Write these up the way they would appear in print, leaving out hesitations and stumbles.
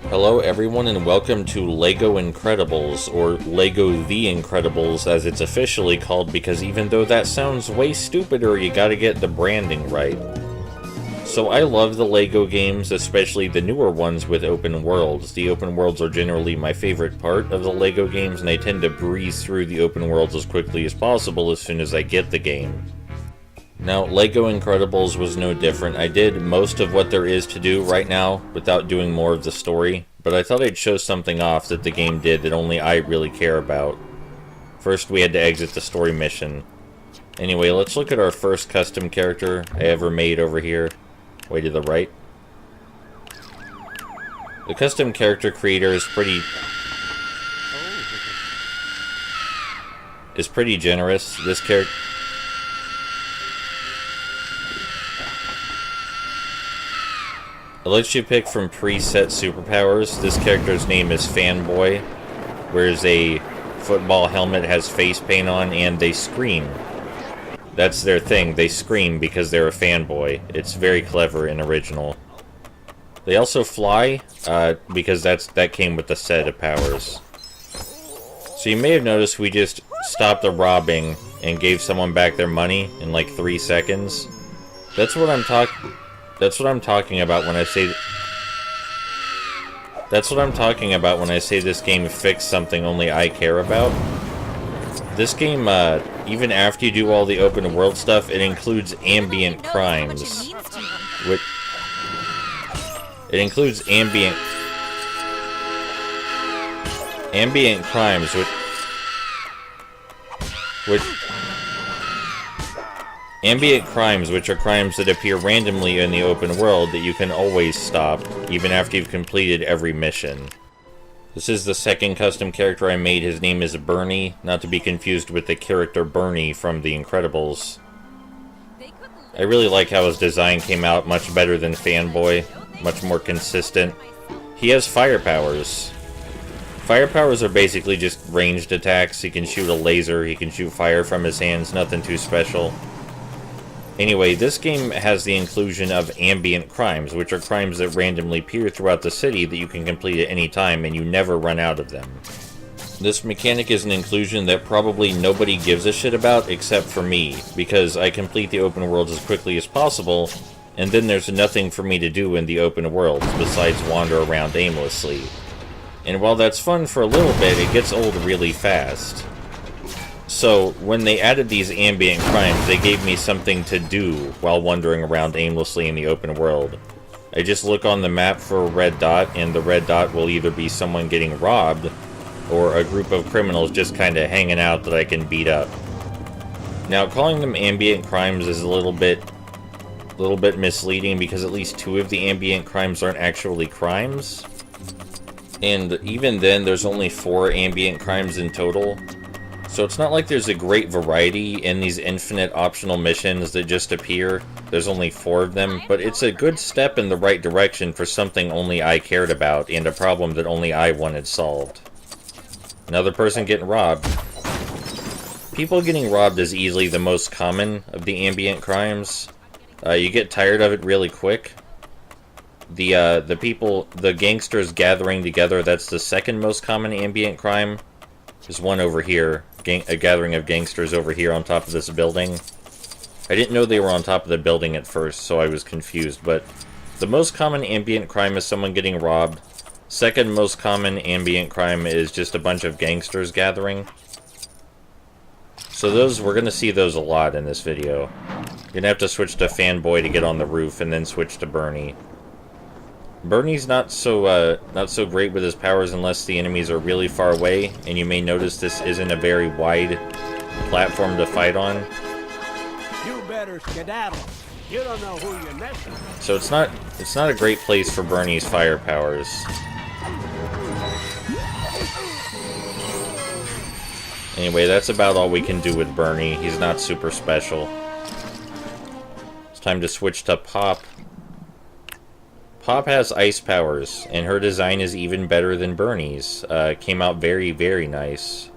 Hello everyone and welcome to LEGO Incredibles, or LEGO The Incredibles as it's officially called, because even though that sounds way stupider, you gotta get the branding right. So I love the LEGO games, especially the newer ones with open worlds. The open worlds are generally my favorite part of the LEGO games, and I tend to breeze through the open worlds as quickly as possible as soon as I get the game. Now, LEGO Incredibles was no different. I did most of what there is to do right now without doing more of the story, but I thought I'd show something off that the game did that only I really care about. First, we had to exit the story mission. Anyway, let's look at our first custom character I ever made over here, way to the right. The custom character creator is pretty generous. This character... It lets you pick from preset superpowers. This character's name is Fanboy, wears a football helmet, has face paint on, and they scream. That's their thing, they scream because they're a fanboy. It's very clever and original. They also fly, because that came with the set of powers. So you may have noticed we just stopped a robbing and gave someone back their money in like 3 seconds. That's what I'm talking about when I say... That's what I'm talking about when I say this game fixed something only I care about. This game, even after you do all the open world stuff, it includes ambient crimes. It includes ambient crimes, Ambient crimes, which are crimes that appear randomly in the open world that you can always stop, even after you've completed every mission. This is the second custom character I made. His name is Bernie, not to be confused with the character Bernie from The Incredibles. I really like how his design came out much better than Fanboy, much more consistent. He has fire powers. Fire powers are basically just ranged attacks. He can shoot a laser, he can shoot fire from his hands, nothing too special. Anyway, this game has the inclusion of ambient crimes, which are crimes that randomly appear throughout the city that you can complete at any time and you never run out of them. This mechanic is an inclusion that probably nobody gives a shit about except for me, because I complete the open worlds as quickly as possible, and then there's nothing for me to do in the open worlds besides wander around aimlessly. And while that's fun for a little bit, it gets old really fast. So, when they added these ambient crimes, they gave me something to do while wandering around aimlessly in the open world. I just look on the map for a red dot, and the red dot will either be someone getting robbed, or a group of criminals just kinda hanging out that I can beat up. Now, calling them ambient crimes is a little bit misleading, because at least 2 of the ambient crimes aren't actually crimes. And even then, there's only 4 ambient crimes in total. So it's not like there's a great variety in these infinite optional missions that just appear. There's only 4 of them, but it's a good step in the right direction for something only I cared about and a problem that only I wanted solved. Another person getting robbed. People getting robbed is easily the most common of the ambient crimes. You get tired of it really quick. The gangsters gathering together, that's the second most common ambient crime. There's one over here, a gathering of gangsters over here on top of this building. I didn't know they were on top of the building at first, so I was confused, but the most common ambient crime is someone getting robbed. Second most common ambient crime is just a bunch of gangsters gathering. So we're gonna see those a lot in this video. You're gonna have to switch to Fanboy to get on the roof, and then switch to Bernie. Bernie's not so great with his powers unless the enemies are really far away, and you may notice this isn't a very wide platform to fight on. You better skedaddle. You don't know who you're messing with. So it's not a great place for Bernie's fire powers. Anyway, that's about all we can do with Bernie. He's not super special. It's time to switch to Pop. Pop has ice powers, and her design is even better than Bernie's. Came out very, very nice.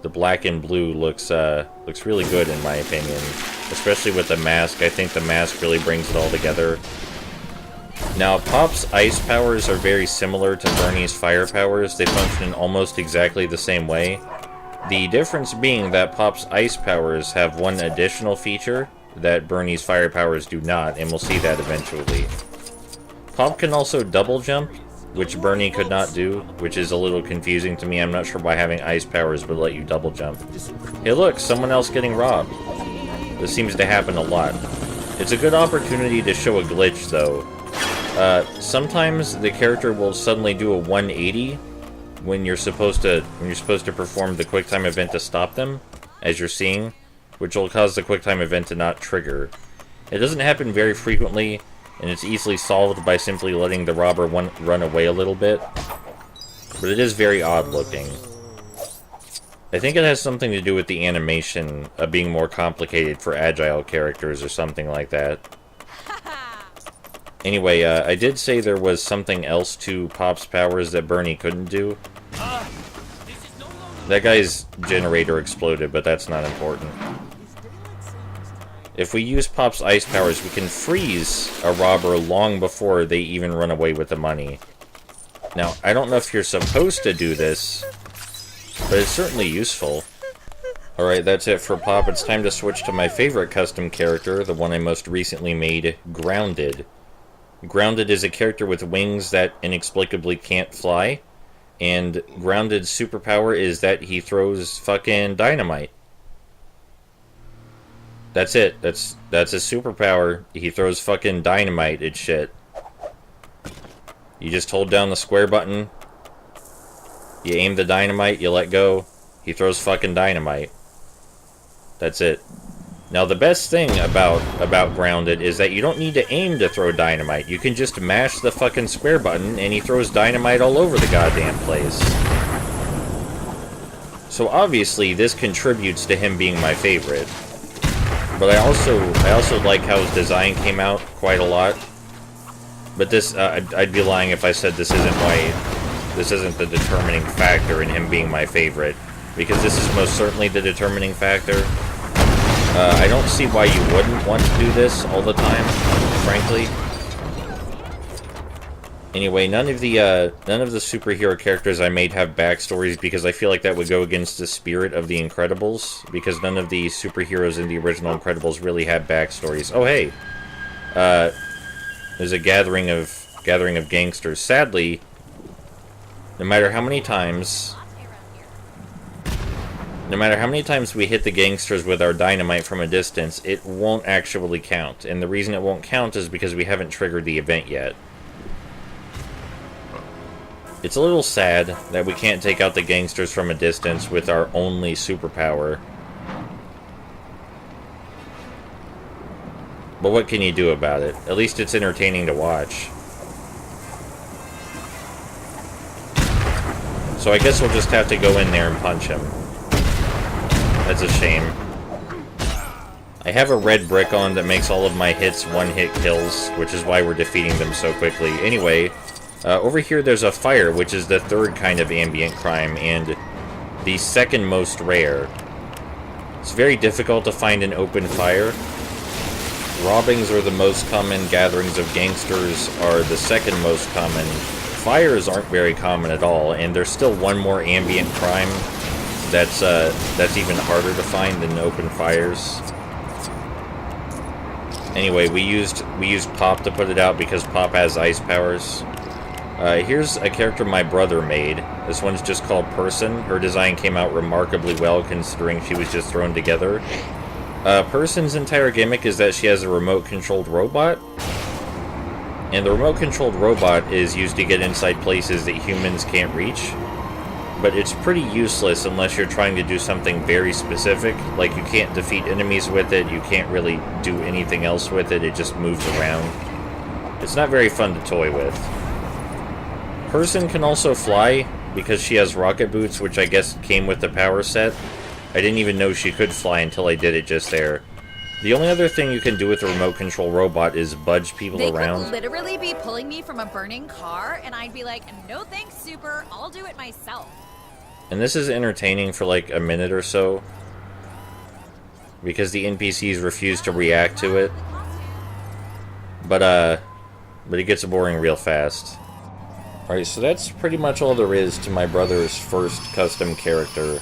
The black and blue looks really good in my opinion, especially with the mask. I think the mask really brings it all together. Now, Pop's ice powers are very similar to Bernie's fire powers. They function in almost exactly the same way. The difference being that Pop's ice powers have one additional feature that Bernie's fire powers do not, and we'll see that eventually. Pop can also double jump, which Bernie could not do, which is a little confusing to me. I'm not sure why having ice powers would let you double jump. Hey look, someone else getting robbed. This seems to happen a lot. It's a good opportunity to show a glitch, though. Sometimes the character will suddenly do a 180 when you're supposed to perform the QuickTime event to stop them, as you're seeing, which will cause the QuickTime event to not trigger. It doesn't happen very frequently, and it's easily solved by simply letting the robber run away a little bit, but it is very odd looking. I think it has something to do with the animation being more complicated for agile characters or something like that. Anyway, I did say there was something else to Pop's powers that Bernie couldn't do. That guy's generator exploded, but that's not important. If we use Pop's ice powers, we can freeze a robber long before they even run away with the money. Now, I don't know if you're supposed to do this, but it's certainly useful. Alright, that's it for Pop. It's time to switch to my favorite custom character, the one I most recently made, Grounded. Grounded is a character with wings that inexplicably can't fly, and Grounded's superpower is that he throws fucking dynamite. That's it. That's his superpower. He throws fucking dynamite at shit. You just hold down the square button, you aim the dynamite, you let go, he throws fucking dynamite. That's it. Now, the best thing about Grounded is that you don't need to aim to throw dynamite. You can just mash the fucking square button, and he throws dynamite all over the goddamn place. So obviously, this contributes to him being my favorite. But I also like how his design came out quite a lot. But this, I'd be lying if I said this isn't the determining factor in him being my favorite, because this is most certainly the determining factor. I don't see why you wouldn't want to do this all the time, frankly. Anyway, none of the superhero characters I made have backstories, because I feel like that would go against the spirit of The Incredibles, because none of the superheroes in the original Incredibles really had backstories. Oh hey, there's a gathering of gangsters. Sadly, no matter how many times we hit the gangsters with our dynamite from a distance, it won't actually count. And the reason it won't count is because we haven't triggered the event yet. It's a little sad that we can't take out the gangsters from a distance with our only superpower. But what can you do about it? At least it's entertaining to watch. So I guess we'll just have to go in there and punch him. That's a shame. I have a red brick on that makes all of my hits one-hit kills, which is why we're defeating them so quickly. Anyway, over here there's a fire, which is the third kind of ambient crime, and the second most rare. It's very difficult to find an open fire. Robbings are the most common, gatherings of gangsters are the second most common. Fires aren't very common at all, and there's still one more ambient crime that's even harder to find than open fires. Anyway, we used Pop to put it out because Pop has ice powers. Here's a character my brother made. This one's just called Person. Her design came out remarkably well considering she was just thrown together. Person's entire gimmick is that she has a remote-controlled robot. And the remote-controlled robot is used to get inside places that humans can't reach. But it's pretty useless unless you're trying to do something very specific. Like, you can't defeat enemies with it, you can't really do anything else with it, it just moves around. It's not very fun to toy with. Person can also fly, because she has rocket boots, which I guess came with the power set. I didn't even know she could fly until I did it just there. The only other thing you can do with a remote control robot is budge people around. They could literally be pulling me from a burning car, and I'd be like, no thanks, super, I'll do it myself. And this is entertaining for like a minute or so, because the NPCs refuse to react to it. But but it gets boring real fast. Alright, so that's pretty much all there is to my brother's first custom character.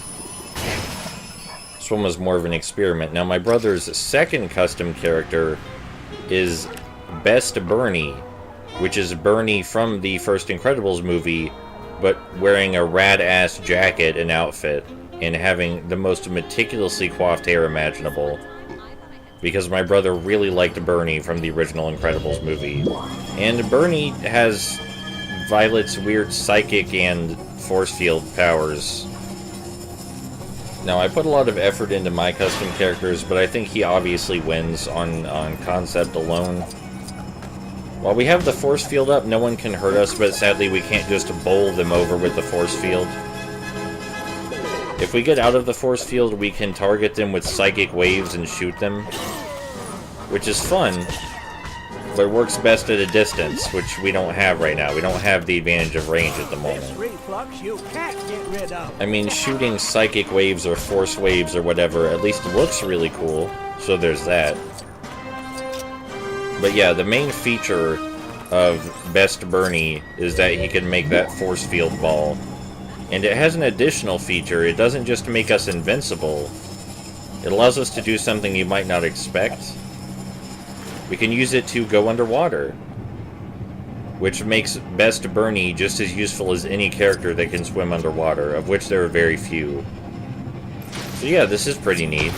This one was more of an experiment. Now, my brother's second custom character is Best Bernie, which is Bernie from the first Incredibles movie, but wearing a rad-ass jacket and outfit, and having the most meticulously coiffed hair imaginable. Because my brother really liked Bernie from the original Incredibles movie. And Bernie has Violet's weird psychic and force field powers. Now, I put a lot of effort into my custom characters, but I think he obviously wins on concept alone. While we have the force field up, no one can hurt us, but sadly we can't just bowl them over with the force field. If we get out of the force field, we can target them with psychic waves and shoot them, which is fun, but works best at a distance, which we don't have right now. We don't have the advantage of range at the This moment. reflux you can't get rid of. I mean, shooting psychic waves or force waves or whatever at least looks really cool, so there's that. But yeah, the main feature of Best Bernie is that he can make that force field ball. And it has an additional feature. It doesn't just make us invincible. It allows us to do something you might not expect. We can use it to go underwater, which makes Best Bernie just as useful as any character that can swim underwater, of which there are very few. So yeah, this is pretty neat.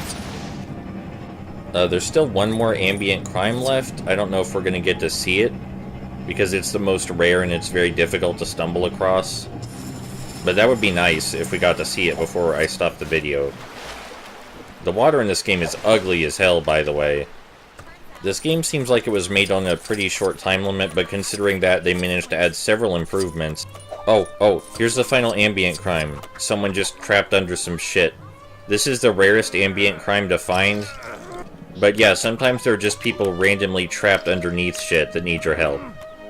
There's still one more ambient crime left. I don't know if we're going to get to see it, because it's the most rare and it's very difficult to stumble across. But that would be nice if we got to see it before I stop the video. The water in this game is ugly as hell, by the way. This game seems like it was made on a pretty short time limit, but considering that, they managed to add several improvements. Oh, here's the final ambient crime. Someone just trapped under some shit. This is the rarest ambient crime to find. But yeah, sometimes there are just people randomly trapped underneath shit that need your help.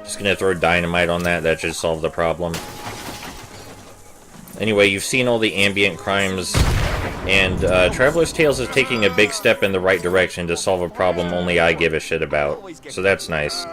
Just gonna throw dynamite on that, that should solve the problem. Anyway, you've seen all the ambient crimes, and Traveler's Tales is taking a big step in the right direction to solve a problem only I give a shit about. So that's nice.